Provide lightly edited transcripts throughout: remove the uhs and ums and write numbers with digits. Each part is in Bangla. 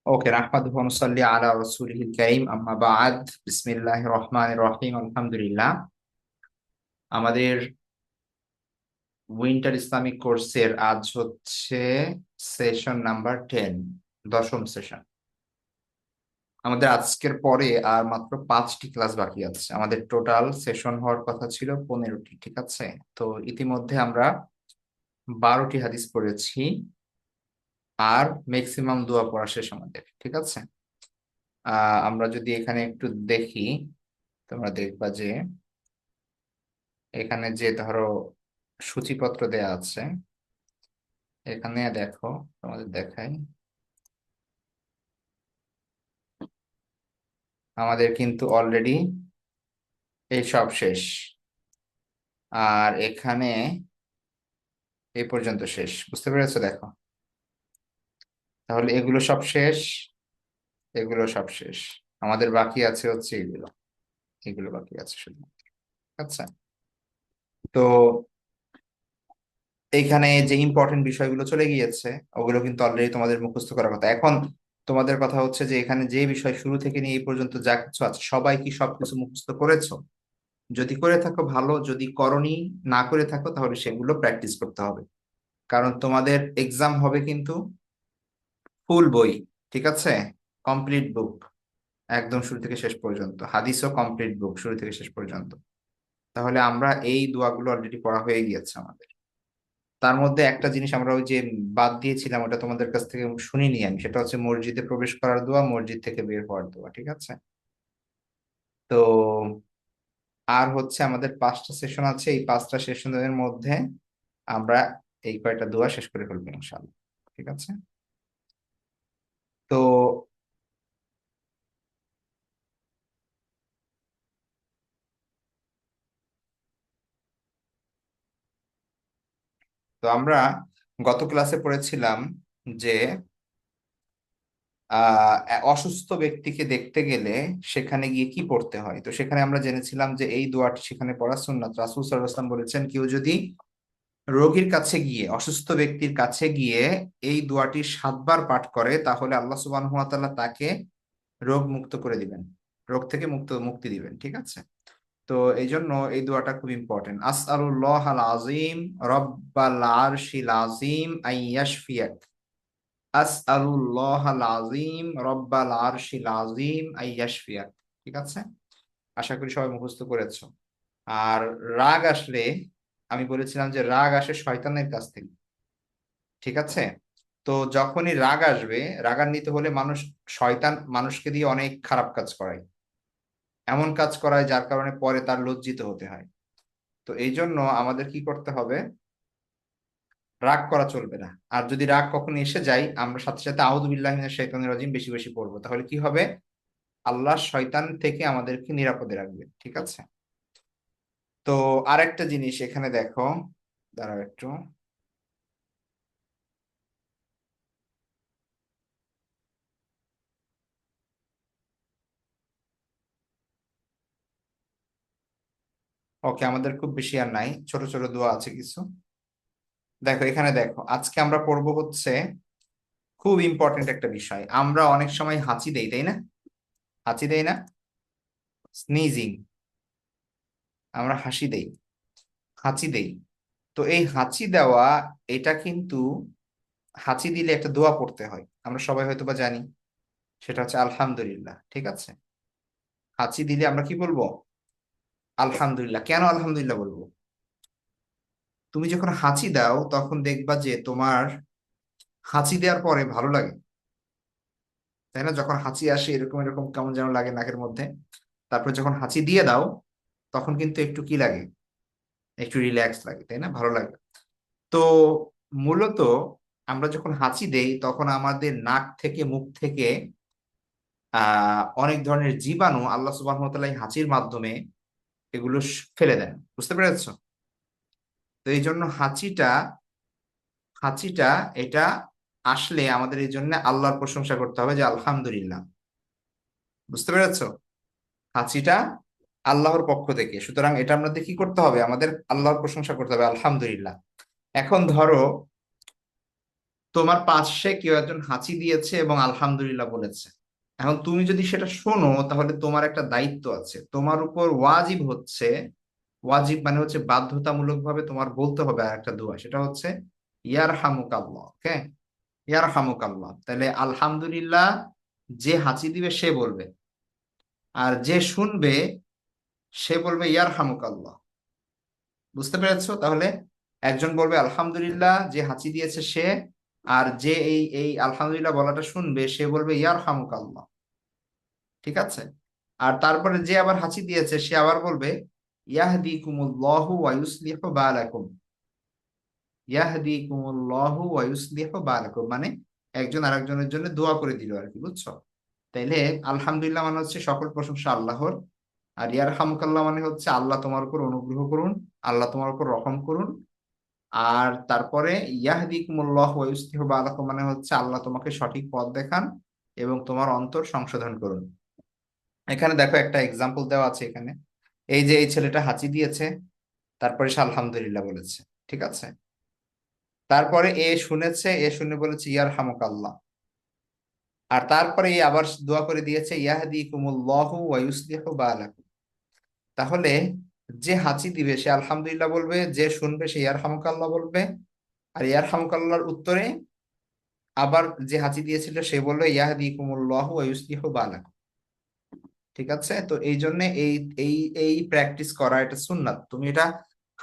ওকে, নাহমাদুহু ওয়া নুসাল্লি আলা রাসূলিহিল কারীম, আম্মা বা'দ। বিসমিল্লাহির রহমানির রহিম, আলহামদুলিল্লাহ। আমাদের উইন্টার ইসলামিক কোর্সের আজ হচ্ছে সেশন নাম্বার 10, 10ম সেশন। আমাদের আজকের পরে আর মাত্র 5টি ক্লাস বাকি আছে। আমাদের টোটাল সেশন হওয়ার কথা ছিল 15টি, ঠিক আছে? তো ইতিমধ্যে আমরা 12টি হাদিস পড়েছি, আর ম্যাক্সিমাম দোয়া পড়া শেষ আমাদের, ঠিক আছে? আমরা যদি এখানে একটু দেখি, তোমরা দেখবা যে এখানে যে ধরো সূচিপত্র দেয়া আছে, এখানে দেখো, তোমাদের দেখাই। আমাদের কিন্তু অলরেডি এই সব শেষ, আর এখানে এই পর্যন্ত শেষ। বুঝতে পেরেছো? দেখো, তাহলে এগুলো সব শেষ, এগুলো সব শেষ। আমাদের বাকি আছে হচ্ছে এগুলো, এগুলো বাকি আছে শুধু। আচ্ছা, তো এইখানে যে ইম্পর্টেন্ট বিষয়গুলো চলে গিয়েছে, ওগুলো কিন্তু অলরেডি তোমাদের মুখস্থ করার কথা। এখন তোমাদের কথা হচ্ছে যে এখানে যে বিষয় শুরু থেকে নিয়ে এই পর্যন্ত যা কিছু আছে, সবাই কি সবকিছু মুখস্থ করেছো? যদি করে থাকো ভালো, যদি করনি, না করে থাকো, তাহলে সেগুলো প্র্যাকটিস করতে হবে। কারণ তোমাদের এক্সাম হবে কিন্তু ফুল বই, ঠিক আছে? কমপ্লিট বুক, একদম শুরু থেকে শেষ পর্যন্ত। হাদিসও কমপ্লিট বুক, শুরু থেকে শেষ পর্যন্ত। তাহলে আমরা এই দোয়াগুলো অলরেডি পড়া হয়ে গিয়েছে আমাদের। তার মধ্যে একটা জিনিস আমরা ওই যে বাদ দিয়েছিলাম, ওটা তোমাদের কাছ থেকে শুনিনি আমি, সেটা হচ্ছে মসজিদে প্রবেশ করার দোয়া, মসজিদ থেকে বের হওয়ার দোয়া, ঠিক আছে? তো আর হচ্ছে আমাদের 5টা সেশন আছে, এই 5টা সেশনের মধ্যে আমরা এই কয়টা দোয়া শেষ করে ফেলবো ইনশাআল্লাহ, ঠিক আছে? তো তো আমরা গত ক্লাসে পড়েছিলাম যে অসুস্থ ব্যক্তিকে দেখতে গেলে সেখানে গিয়ে কি পড়তে হয়। তো সেখানে আমরা জেনেছিলাম যে এই দোয়াটি সেখানে পড়া সুন্নাত। রাসূল সাল্লাল্লাহু আলাইহি ওয়াসাল্লাম বলেছেন, কেউ যদি রোগীর কাছে গিয়ে, অসুস্থ ব্যক্তির কাছে গিয়ে এই দোয়াটি 7 বার পাঠ করে, তাহলে আল্লাহ সুবহানাহু ওয়া তাআলা তাকে রোগ মুক্ত করে দিবেন, রোগ থেকে মুক্তি দিবেন, ঠিক আছে? তো এই জন্য এই দোয়াটা খুব ইম্পর্টেন্ট। আসআলুল্লাহ আল আজিম রব্বাল আরশিল আজিম আইয়াশফিয়াক। আসআলুল্লাহ আল আজিম রব্বাল আরশিল আজিম আইয়াশফিয়াক, ঠিক আছে? আশা করি সবাই মুখস্থ করেছো। আর রাগ আসলে, আমি বলেছিলাম যে রাগ আসে শয়তানের কাছ থেকে, ঠিক আছে? তো যখনই রাগ আসবে, রাগান্বিত হলে মানুষ, শয়তান মানুষকে দিয়ে অনেক খারাপ কাজ করায়, এমন কাজ করায় যার কারণে পরে তার লজ্জিত হতে হয়। তো এই জন্য আমাদের কি করতে হবে? রাগ করা চলবে না। আর যদি রাগ কখনো এসে যায়, আমরা সাথে সাথে আউযু বিল্লাহি মিনাশ শাইতানির রাজিম বেশি বেশি পড়বো। তাহলে কি হবে? আল্লাহ শয়তান থেকে আমাদেরকে নিরাপদে রাখবে, ঠিক আছে? তো আরেকটা জিনিস এখানে দেখো, দাঁড়াও একটু। ওকে, আমাদের খুব বেশি আর নাই, ছোট ছোট দোয়া আছে কিছু। দেখো এখানে দেখো, আজকে আমরা পড়বো হচ্ছে খুব ইম্পর্টেন্ট একটা বিষয়। আমরা অনেক সময় হাঁচি দেই, তাই না? হাঁচি দেই না? স্নিজিং, আমরা হাসি দেই, হাঁচি দেই। তো এই হাঁচি দেওয়া, এটা কিন্তু, হাঁচি দিলে একটা দোয়া পড়তে হয়, আমরা সবাই হয়তো বা জানি। সেটা হচ্ছে আলহামদুলিল্লাহ, ঠিক আছে? হাঁচি দিলে আমরা কি বলবো? আলহামদুলিল্লাহ। কেন আলহামদুলিল্লাহ বলবো? তুমি যখন হাঁচি দাও তখন দেখবা যে তোমার হাঁচি দেওয়ার পরে ভালো লাগে, তাই না? যখন হাঁচি আসে এরকম এরকম কেমন যেন লাগে নাকের মধ্যে। তারপর যখন হাঁচি দিয়ে দাও, তখন কিন্তু একটু কি লাগে? একটু রিল্যাক্স লাগে, তাই না? ভালো লাগে। তো মূলত আমরা যখন হাঁচি দেই, তখন আমাদের নাক থেকে, মুখ থেকে অনেক ধরনের জীবাণু আল্লাহ সুবহানাহু ওয়া তাআলা এই হাঁচির মাধ্যমে এগুলো ফেলে দেন। বুঝতে পেরেছো? তো এই জন্য হাঁচিটা, হাঁচিটা এটা আসলে আমাদের এই জন্য আল্লাহর প্রশংসা করতে হবে যে আলহামদুলিল্লাহ। বুঝতে পেরেছো? হাঁচিটা আল্লাহর পক্ষ থেকে, সুতরাং এটা আমাদের কি করতে হবে? আমাদের আল্লাহর প্রশংসা করতে হবে, আলহামদুলিল্লাহ। এখন ধরো তোমার পাশে কেউ একজন হাঁচি দিয়েছে এবং আলহামদুলিল্লাহ বলেছে। এখন তুমি যদি সেটা শোনো তাহলে তোমার একটা দায়িত্ব আছে, তোমার উপর ওয়াজিব হচ্ছে, ওয়াজিব মানে হচ্ছে বাধ্যতামূলক ভাবে তোমার বলতে হবে আর একটা দোয়া, সেটা হচ্ছে ইয়ারহামুকাল্লাহ। ওকে, ইয়ারহামুকাল্লাহ। তাহলে আলহামদুলিল্লাহ যে হাঁচি দিবে সে বলবে, আর যে শুনবে সে বলবে ইয়ারহামুকাল্লাহ। বুঝতে পেরেছো? তাহলে একজন বলবে আলহামদুলিল্লাহ, যে হাঁচি দিয়েছে সে, আর যে এই এই আলহামদুলিল্লাহ বলাটা শুনবে সে বলবে ইয়ারহামুকাল্লাহ। ঠিক আছে? আর তারপরে যে আবার হাঁচি দিয়েছে সে আবার বলবে ইয়াহদিকুমুল্লাহু ওয়া ইউসলিহু বালাকুম। ইয়াহদিকুমুল্লাহু ওয়া ইউসলিহু বালাকুম মানে একজন আরেকজনের জন্য দোয়া করে দিল আর কি, বুঝছো? তাইলে আলহামদুলিল্লাহ মানে হচ্ছে সকল প্রশংসা আল্লাহর, আর ইয়ারহামুকাল্লাহ মানে হচ্ছে আল্লাহ তোমার উপর অনুগ্রহ করুন, আল্লাহ তোমার উপর রহম করুন। আর তারপরে ইয়াহদিকুমুল্লাহ ওয়া ইউসলিহু বালাকুম মানে হচ্ছে আল্লাহ তোমাকে সঠিক পথ দেখান এবং তোমার অন্তর সংশোধন করুন। এখানে দেখো একটা এক্সাম্পল দেওয়া আছে এখানে। এই যে এই ছেলেটা হাঁচি দিয়েছে, তারপরে সে আলহামদুলিল্লাহ বলেছে। ঠিক আছে? তারপরে এ শুনেছে, এ শুনে বলেছে ইয়ারহামুকাল্লাহ। আর তারপরে এ আবার দোয়া করে দিয়েছে ইয়াহদিকুমুল্লাহু ওয়া ইউসলিহু বালাকুম। তাহলে যে হাঁচি দিবে সে আলহামদুলিল্লাহ বলবে, যে শুনবে সে ইয়ারহামুকাল্লাহ বলবে, আর ইয়ারহামুকাল্লাহর উত্তরে আবার যে হাঁচি দিয়েছিল সে বললো ইয়াহদিকুমুল্লাহু ওয়া ইউসলিহু বালাকুম। ঠিক আছে? তো এই জন্য এই এই এই প্র্যাকটিস করা এটা সুন্নাত। তুমি এটা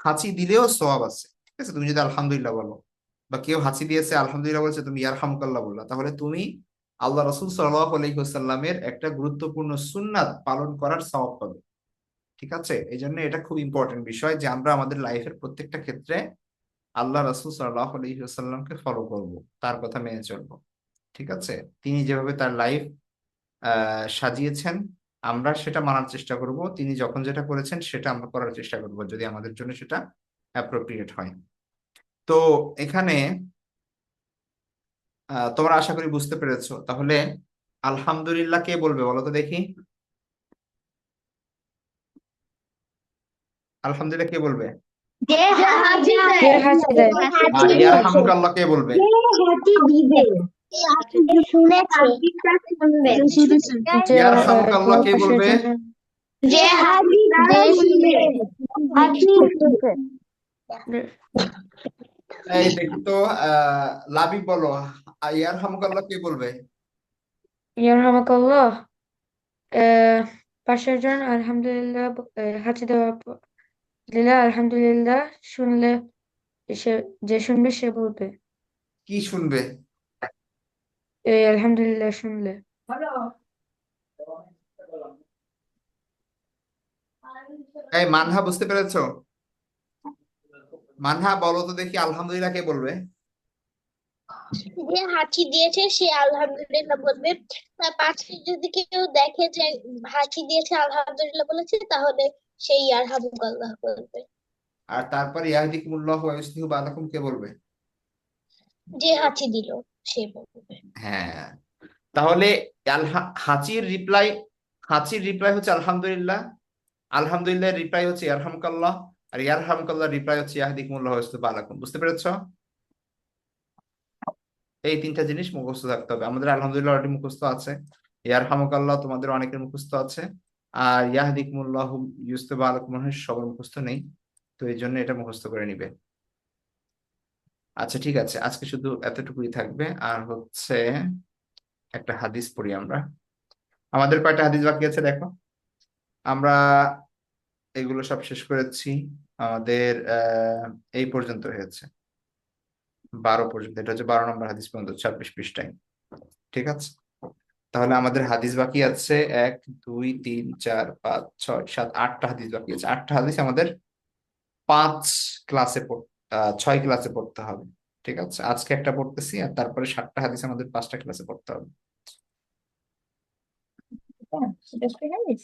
হাঁচি দিলেও সওয়াব আছে। ঠিক আছে? তুমি যদি আলহামদুলিল্লাহ বলো, বা কেউ হাঁচি দিয়েছে আলহামদুলিল্লাহ বলছে, তুমি ইয়ারহামুকাল্লাহ বললা, তাহলে তুমি আল্লাহ রাসূল সাল্লাল্লাহু আলাইহি ওয়াসাল্লামের একটা গুরুত্বপূর্ণ সুন্নাত পালন করার সওয়াব পাবে। ঠিক আছে? এই জন্য এটা খুব ইম্পর্টেন্ট বিষয় যে আমরা আমাদের লাইফের প্রত্যেকটা ক্ষেত্রে আল্লাহ রাসূল সাল্লাল্লাহু আলাইহি ওয়াসাল্লামকে ফলো করব, তার কথা মেনে চলবো। ঠিক আছে? তিনি যেভাবে তার লাইফ সাজিয়েছেন আমরা সেটা মানার চেষ্টা করব, তিনি যখন যেটা করেছেন সেটা আমরা করার চেষ্টা করব যদি আমাদের জন্য সেটা অ্যাপ্রোপ্রিয়েট হয়। তো এখানে তোমরা আশা করি বুঝতে পেরেছো। তাহলে আলহামদুলিল্লাহ কে বলবে বলো তো দেখি? আলহামদুলিল্লাহ কে বলবে? যে হাঁচি যে দেয়, হাঁচি দেয়, হাঁচি আর দিয়েছে, ইয়ারহামুকাল্লাহ কে বলবে? যে হাঁচি দিবে, যে শুনেছে, শুনবে, যে ইয়ারহামুকাল্লাহ কে প্রকাশের বলবে? জন্য যে হাঁচি শুনবে, হাঁচি এই দেখি তো, লাবিব বলো, ইয়ারহামুকাল্লাহ কে বলবে? ইয়ারহামাকাল্লাহ, আহ পাশের জন আলহামদুলিল্লাহ, হাঁচি দেওয়া দিলে আলহামদুলিল্লাহ শুনলে, সে যে শুনবে সে বলবে কি শুনবে? এই আলহামদুলিল্লাহ শুনলে। এই মানহা বুঝতে পেরেছো? মানহা বলো তো দেখি আলহামদুলিল্লাহ কে বলবে? যে হাঁচি দিয়েছে সে আলহামদুলিল্লাহ বলবে। তার পাশে যদি কেউ দেখে যে হাঁচি দিয়েছে আলহামদুলিল্লাহ বলেছে, তাহলে সেই আলহামদুলিল্লাহ বলবে। আর তারপর ইয়াহদিকুমুল্লাহু ওয়া ইউসলিহু বালাকুম কে বলবে? যে হাঁচি দিল সে বলবে। হ্যাঁ, তাহলে হাঁচির রিপ্লাই হচ্ছে আলহামদুলিল্লাহ, আলহামদুলিল্লাহ রিপ্লাই হচ্ছে ইয়ারহামুকাল্লাহ, আর ইয়ারহামুকাল্লাহ রিপ্লাই হচ্ছে ইয়াহদিকুমুল্লাহু ওয়া ইউসলিহু বালাকুম। বুঝতে পেরেছো? এই তিনটা জিনিস মুখস্থ থাকতে হবে আমাদের। আলহামদুলিল্লাহ অলরেডি মুখস্থ আছে, ইয়ারহামুকাল্লাহ তোমাদের অনেকের মুখস্থ আছে, আর ইয়াহদিকুমুল্লাহু ইউসলিহু বালাকুম মনে হয় সবার মুখস্থ নেই। তো এই জন্য এটা মুখস্থ করে নিবে। আচ্ছা ঠিক আছে, আজকে শুধু এতটুকুই থাকবে। আর হচ্ছে একটা হাদিস পড়ি আমরা। আমাদের কয়টা হাদিস বাকি আছে দেখো। আমরা এগুলো সব শেষ করেছি, আমাদের এই পর্যন্ত হয়েছে, 12 পর্যন্ত। এটা হচ্ছে 12 নম্বর হাদিস পর্যন্ত, 26 পৃষ্ঠায়। ঠিক আছে? তাহলে আমাদের হাদিস বাকি আছে 1 2 3 4 5 6 7 8টা হাদিস বাকি আছে। 8টা হাদিস আমাদের 5 ক্লাসে 6 ক্লাসে পড়তে হবে। ঠিক আছে? আজকে একটা পড়তেছি, আর তারপরে 7টা হাদিস আমাদের 5টা ক্লাসে পড়তে হবে। সেটা কি জানিস?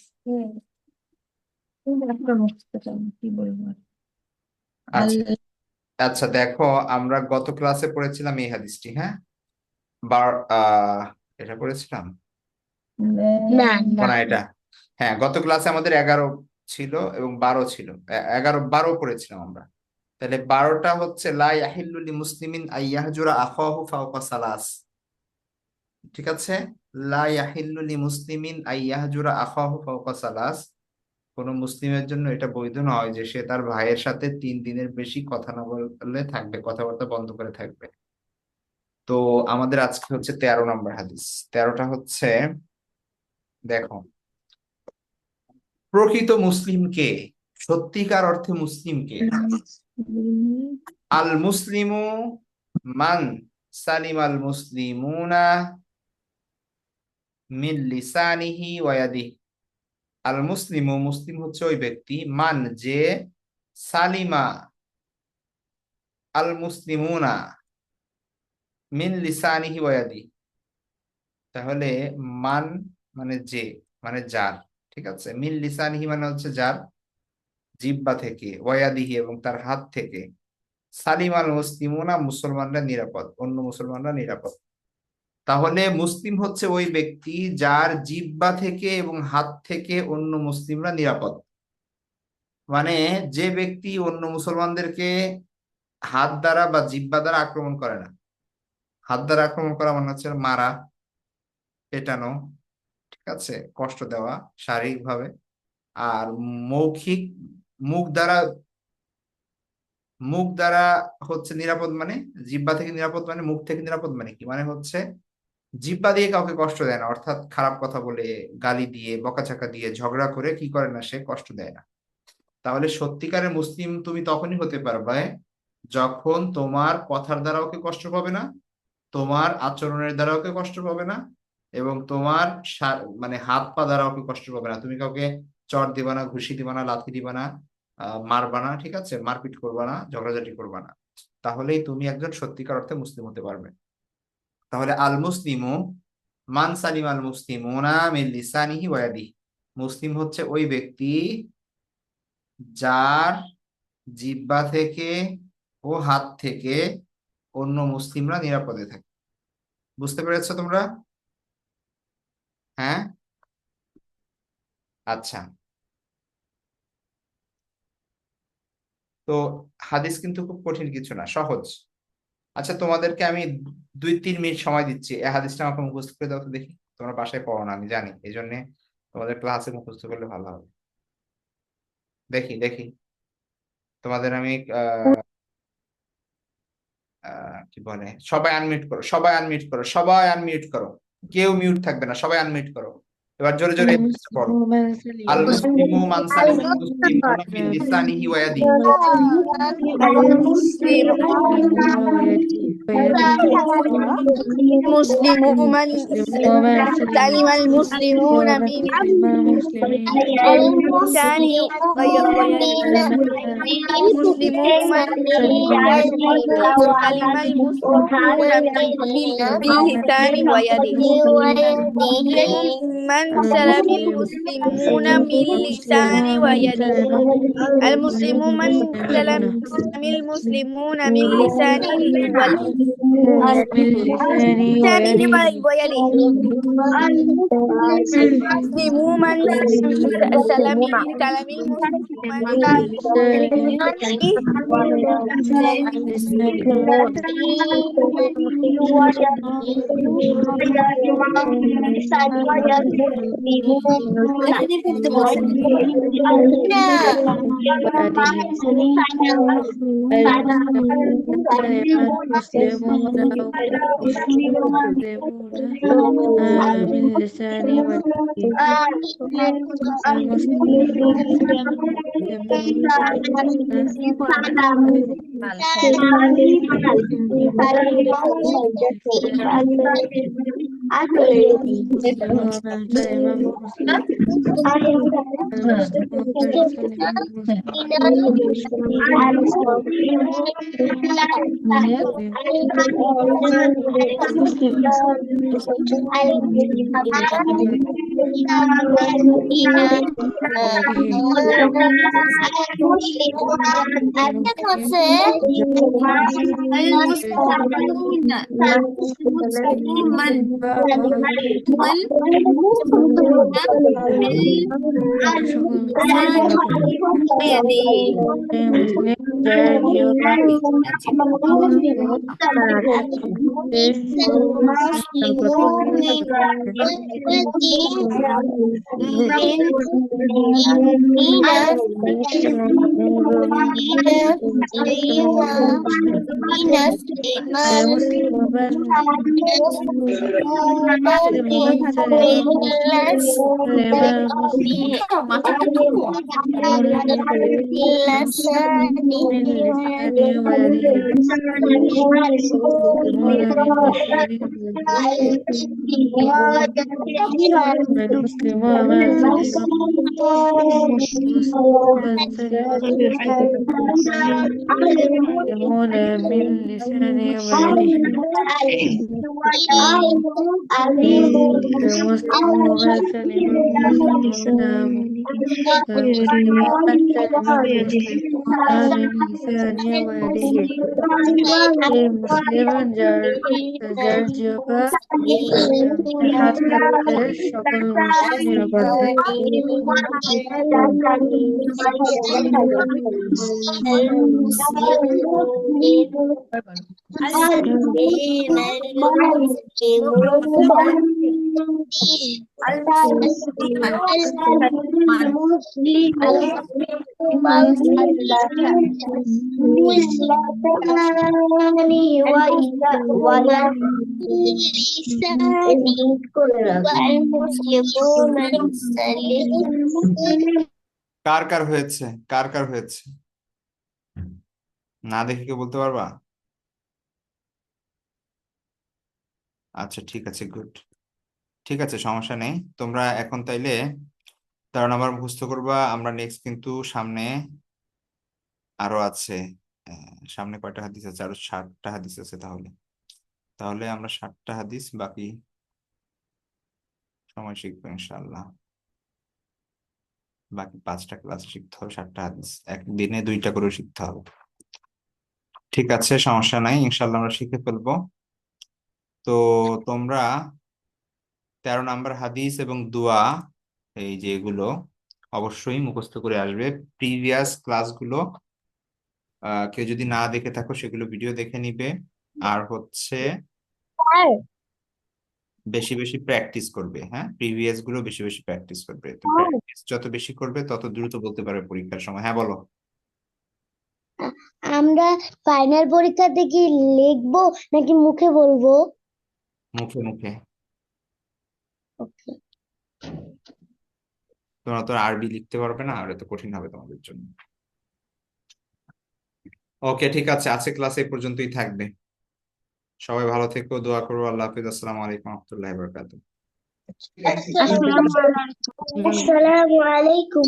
একটা মুখস্থ চাই, কি বলবো আর। আচ্ছা আচ্ছা, দেখো আমরা গত ক্লাসে পড়েছিলাম এই হাদিসটি, হ্যাঁ? বার এটা পড়েছিলাম না, না এটা, হ্যাঁ গত ক্লাসে আমাদের 11 ছিল এবং 12 ছিল, 11 12 পড়েছিলাম আমরা। তাহলে 12টা হচ্ছে লা ইয়াহিল্লু লিমুসলিমিন আইয়াহজুরা আখাহু ফাওকা সালাস। ঠিক আছে, লা ইয়াহিল্লু লিমুসলিমিন আইয়াহজুরা আখাহু ফাওকা সালাস। কোন মুসলিমের জন্য এটা বৈধ নয় যে সে তার ভাইয়ের সাথে 3 দিনের বেশি কথা না বলে থাকবে, কথাবার্তা বন্ধ করে থাকবে। তো আমাদের আজকে হচ্ছে 13 নম্বর হাদিস। 13টা হচ্ছে, দেখো, প্রকৃত মুসলিম কে? সত্যিকার অর্থে মুসলিম কে? আল মুসলিমু মান সালিম আল মুসলিমুনা মিন লিসানিহি ওয়া ইয়াদিহি। আল মুসলিমু, মুসলিম হচ্ছে ওই ব্যক্তি, মান যে, সালিমা আল মুসলিমুনা মিন লিসানিহি ওয়া ইয়াদিহি। তাহলে মান মানে যে, মানে যার, ঠিক আছে। মিন লিসানিহি মানে হচ্ছে যার জিহ্বা থেকে, ওয়া ইয়াদিহি এবং তার হাত থেকে, সালিম আল মুসলিমুনা মুসলমানরা নিরাপদ, অন্য মুসলমানরা নিরাপদ। তাহলে মুসলিম হচ্ছে ওই ব্যক্তি যার জিহ্বা থেকে এবং হাত থেকে অন্য মুসলিমরা নিরাপদ। মানে যে ব্যক্তি অন্য মুসলমানদেরকে হাত দ্বারা বা জিহ্বা দ্বারা আক্রমণ করে না। হাত দ্বারা আক্রমণ করা মানে হচ্ছে মারা, পেটানো, ঠিক আছে, কষ্ট দেওয়া শারীরিক ভাবে। আর মৌখিক, মুখ দ্বারা, মুখ দ্বারা হচ্ছে নিরাপদ মানে, জিহ্বা থেকে নিরাপদ মানে, মুখ থেকে নিরাপদ মানে কি, মানে হচ্ছে জিহ্বা দিয়ে কাউকে কষ্ট দেয় না, অর্থাৎ খারাপ কথা বলে, গালি দিয়ে, বকাঝকা দিয়ে, ঝগড়া করে কি করে না, সে কষ্ট দেয় না। তাহলে সত্যিকারের মুসলিম তুমি তখনই হতে পারবে যখন তোমার কথার দ্বারা ওকে কষ্ট পাবে না, তোমার আচরণের দ্বারা ওকে কষ্ট পাবে না, এবং তোমার মানে হাত পা দ্বারা ওকে কষ্ট পাবে না। তুমি কাউকে চড় দিবা না, ঘুষি দিবা না, লাথি দিবা না, মারবা না, ঠিক আছে, মারপিট করবা না, ঝগড়াঝাটি করবা না। তাহলেই তুমি একজন সত্যিকার অর্থে মুসলিম হতে পারবে। তাহলে আল মুসলিমু মান সালিম আল মুসলিমুনা মিন লিসানিহি ওয়া ইয়াদিহি। মুসলিম হচ্ছে ওই ব্যক্তি যার জিহ্বা থেকে ও হাত থেকে অন্য মুসলিমরা নিরাপদে থাকে। বুঝতে পেরেছো তোমরা? হ্যাঁ, আচ্ছা। তো হাদিস কিন্তু খুব কঠিন কিছু না, সহজ। আচ্ছা, তোমাদেরকে আমি 2-3 মিনিট সময় দিচ্ছি, এই হাদিসটা আমাকে মুখস্থ করে দাও তো দেখি। তোমরা বাসায় পড়ো না আমি জানি, এই জন্য তোমাদের ক্লাসে মুখস্থ করলে ভালো হবে। দেখি দেখি তোমাদের আমি কি বলে, সবাই আনমিউট করো, সবাই আনমিউট করো, সবাই আনমিউট করো, কেউ মিউট থাকবে না, সবাই আনমিউট করো। এবার জোরে জোরে এই হাদিসটা পড়ো। আল মুসলিমু মান সালিমাল মুসলিমুনা মিন লিসানিহি ওয়া ইয়াদিহি। مسلم من سلم المسلمون من لسانه ويده مسلم من سلم المسلمون من لسانه ويده من سلم المسلمون من لسانه ويده المسلم من سلم المسلمون من لسانه ويده المسلم من سلم كلام من لساني যার জিহ্বা من لسانه ويده المسلم من سلم المسلمون من سلم المسلمون من لسانه ويده এই মুসলিম যার জিহ্বা হাত হাতে সকল মুসলিম নিরাপদে কার কার হয়েছে, কার কার হয়েছে না দেখে কেউ বলতে পারবা? আচ্ছা ঠিক আছে, গুড, ঠিক আছে, সমস্যা নেই। তোমরা এখন তাইলে 13 নম্বর মুখস্থ করবা। আমরা নেক্সট কিন্তু সামনে আরো আছে, সামনে কয়টা হাদিস আছে? আরো 60টা হাদিস আছে। তাহলে তাহলে আমরা 60টা হাদিস বাকি সময় শিখবো ইনশাআল্লাহ। বাকি 5টা ক্লাস শিখতে হবে, 60টা হাদিস একদিনে 2টা করে শিখতে হবে। ঠিক আছে, সমস্যা নাই, ইনশাআল্লাহ আমরা শিখে ফেলবো। তো তোমরা 13 নম্বর হাদিস এবং দোয়া এই যে এগুলো অবশ্যই মুখস্থ করে আসবে। প্রিভিয়াস ক্লাসগুলো কেউ যদি না দেখে থাকো সেগুলো ভিডিও দেখে নিবে। আর হচ্ছে বেশি বেশি প্র্যাকটিস করবে। হ্যাঁ, প্রিভিয়াস গুলো বেশি বেশি প্র্যাকটিস করবে। তো প্র্যাকটিস যত বেশি করবে তত দ্রুত বলতে পারবে পরীক্ষার সময়। হ্যাঁ বলো। আমরা ফাইনাল পরীক্ষাতে কি লিখবো নাকি মুখে বলবো? মুখে মুখে। ওকে। তোমরা তো আরবি লিখতে পারবে না, আর এত কঠিন হবে তোমাদের জন্য। ওকে ঠিক আছে, আজকে ক্লাস এই পর্যন্তই থাকবে। সবাই ভালো থেকো, দোয়া করো। আল্লাহ হাফিজ। আসসালামু আলাইকুম ওয়া রাহমাতুল্লাহি ওয়া বারাকাতুহু। আসসালামু আলাইকুম।